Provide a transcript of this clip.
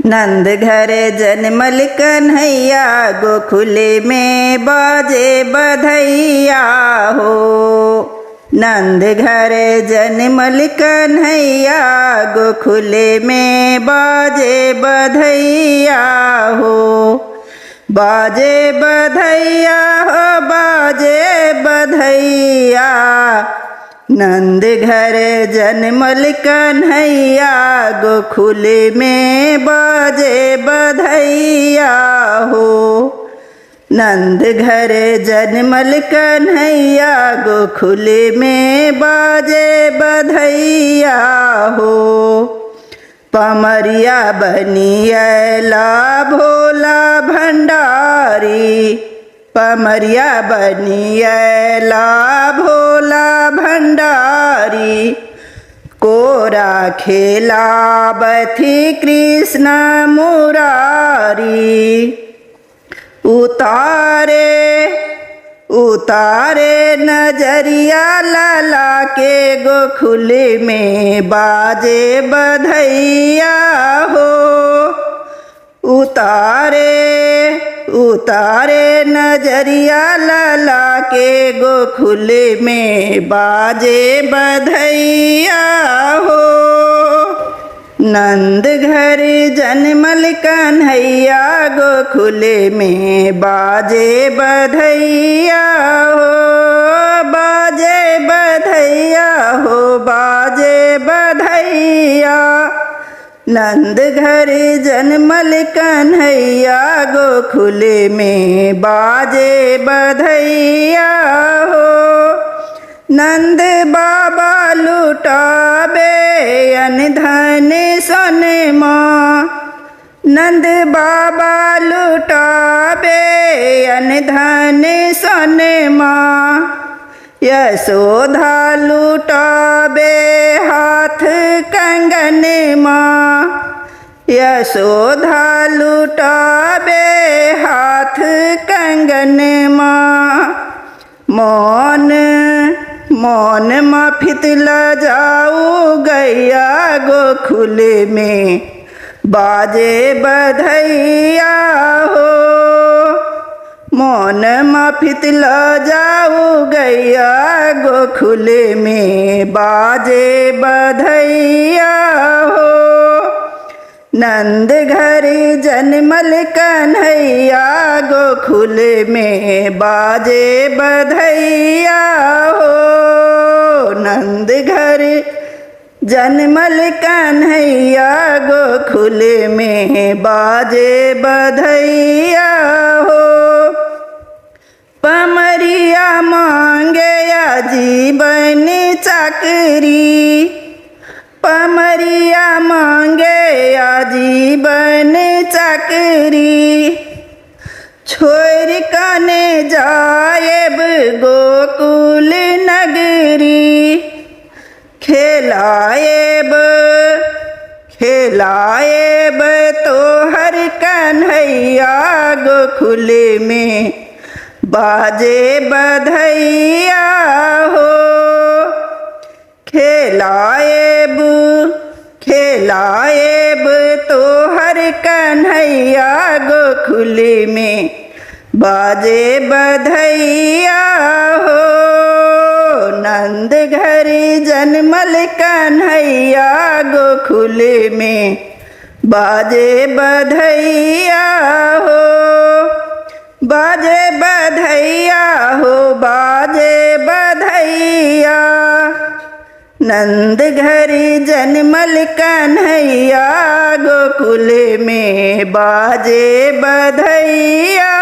नंद घर जनमल कन्हैया गोकुल में बाजे बधैया हो। नंद घर जनमल कन्हैया गोकुल में बाजे बधैया हो। बाजे बधैया हो बाजे बधैया, नंद घर जनमल कन्हैया गोकुल में बाजे बधैया हो। नंद घर जनमल कन्हैया गोकुल में बाजे बधैया हो। पमरिया बनियला भोला भंडारी, पमरिया बनियला भोला भंडारी, कोरा खेला बथी कृष्ण मुरारी। उतारे उतारे नजरिया लाला के गोकुल में बाजे बधैया हो। उतारे उतारे नजरिया लाला के गोकुल में बाजे बधैया हो। नंद घर जनमल कन्हैया गोकुल में बाजे बधैया हो। बाजे बधैया हो बाजे बधैया, नंद घर जनमल कन्हैया गोकुल में बाजे बधैया हो। नंद बाबा लुटाबे अन धन सोनमा, नंद बाबा लुटाबे अन धन सोनमा। यशोदा लुटाबे हाथ कंगन माँ, यशोदा लुटाबे हाथ कंगन माँ। मौन मौन माँ फितला जाऊ गैया गोकुल में बाजे बधैया हो। मौन माँ फितला जाऊ गैया गोकुल में बाजे बधैया हो। नंद घर जनमल कन्हैया गोकुल में बाजे बधैया हो। नंद घर जनमल कन्हैया गोकुल में बाजे बधैया हो। पमरिया मांगे या जीवन चाकरी, पमरिया मांगे या जीवन चाकरी। छोड़ कने जाएब गोकुल नगरी, खेलाएब खेलाएब तो हर कन्हैया गोकुल में बाजे बधैया हो। खेलाएब खेलाएब तो हर कन्हैया गोकुल में बाजे बधैया हो। नंद घर जनमल कन्हैया गोकुल में बाजे बधैया हो। बाजे बधैया हो बाजे बधैया, नंद घर जनमल कन्हैया गोकुल में बाजे बधैया।